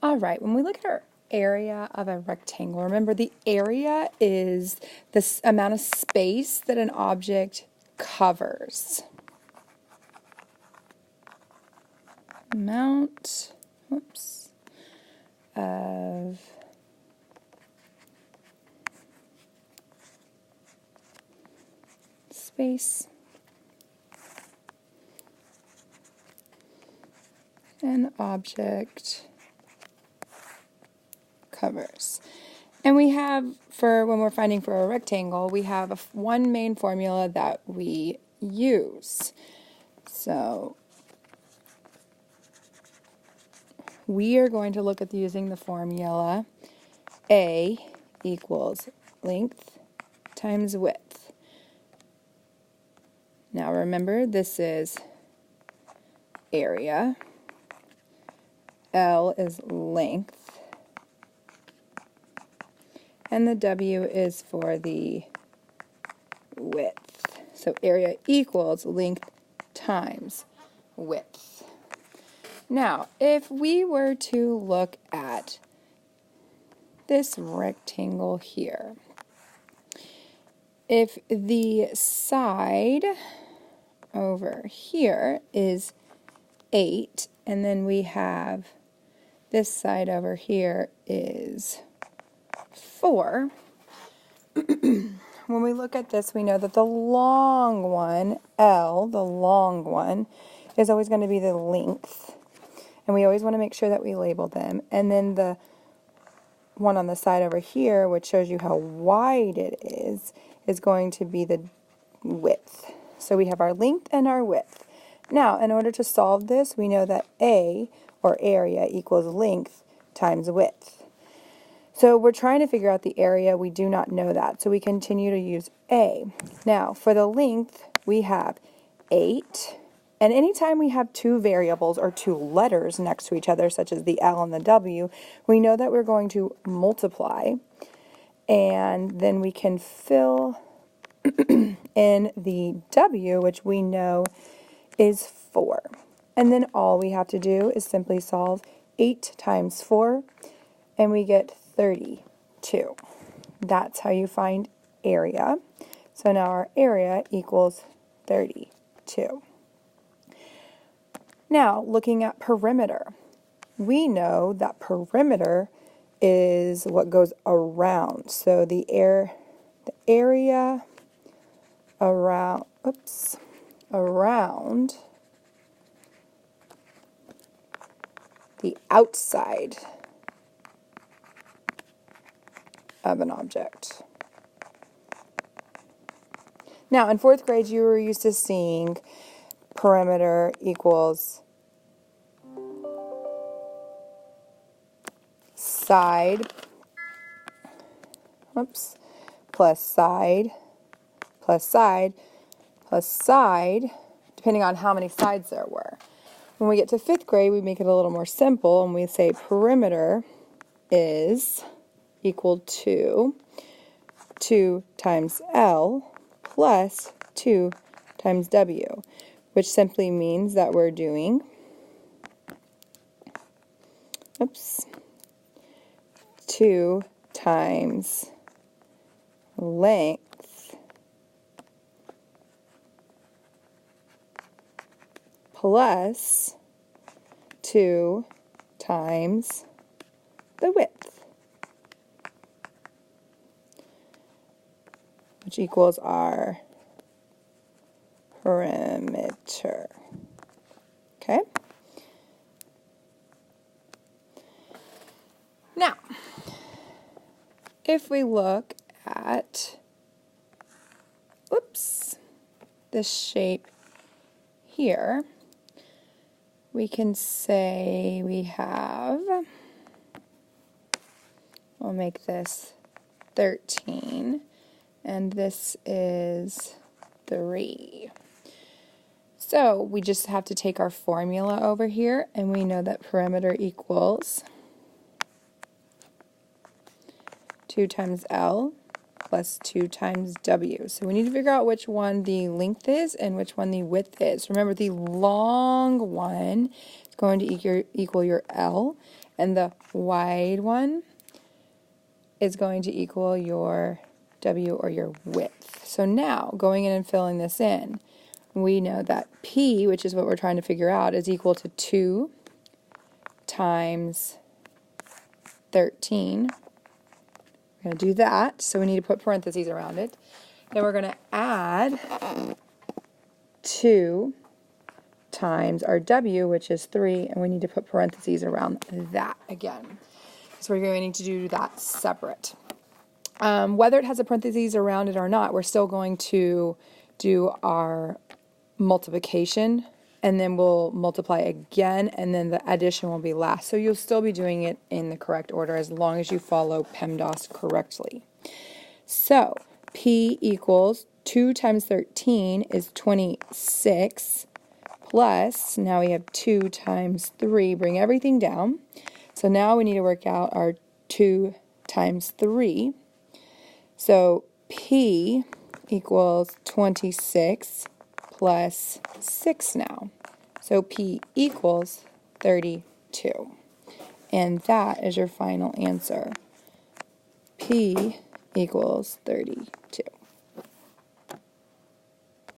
All right, when we look at our area of a rectangle, remember the area is the amount of space that an object covers. Amount, of space an object covers. And we have, for when we're finding for a rectangle, we have one main formula that we use. So we are going to look at using the formula A equals length times width. Now remember, this is area, L is length, and the W is for the width. So area equals length times width. Now, if we were to look at this rectangle here, if the side over here is 8, and then we have this side over here is 4, when we look at this, we know that the long one, L, the long one, is always going to be the length. And we always want to make sure that we label them. And then the one on the side over here, which shows you how wide it is going to be the width. So we have our length and our width. Now, in order to solve this, we know that A, or area, equals length times width. So we're trying to figure out the area. We do not know that, so we continue to use A. Now, for the length, we have 8. And anytime we have two variables or two letters next to each other, such as the L and the W, we know that we're going to multiply. And then we can fill in the W, which we know is 4. And then all we have to do is simply solve 8 times 4, and we get 32. That's how you find area. So now our area equals 32. Now, looking at perimeter, we know that perimeter is what goes around. So the area around, around the outside of an object. Now, in 4th grade, you were used to seeing perimeter equals side, plus side, plus side, plus side, depending on how many sides there were. When we get to 5th grade, we make it a little more simple, and we say perimeter is equal to 2 times L plus 2 times W, which simply means that we're doing 2 times length plus 2 times the width, which equals our perimeter. Okay? Now, if we look at, this shape here, we can say we have, we'll make this 13, and this is 3. So we just have to take our formula over here, and we know that perimeter equals 2 times L plus 2 times W. So we need to figure out which one the length is and which one the width is. Remember, the long one is going to equal your L, And the wide one is going to equal your W, or your width. So now, going in and filling this in, we know that P, which is what we're trying to figure out, is equal to 2 times 13. We're going to do that, so we need to put parentheses around it. Then we're going to add 2 times our W, which is 3, and we need to put parentheses around that again. So we're going to do that separate. Whether it has a parentheses around it or not, we're still going to do our multiplication, and then we'll multiply again, and then the addition will be last. So you'll still be doing it in the correct order as long as you follow PEMDAS correctly. So P equals 2 times 13 is 26, plus, now we have 2 times 3, bring everything down. So now we need to work out our 2 times 3. So P equals 26 plus 6 now. So P equals 32. And that is your final answer. P equals 32.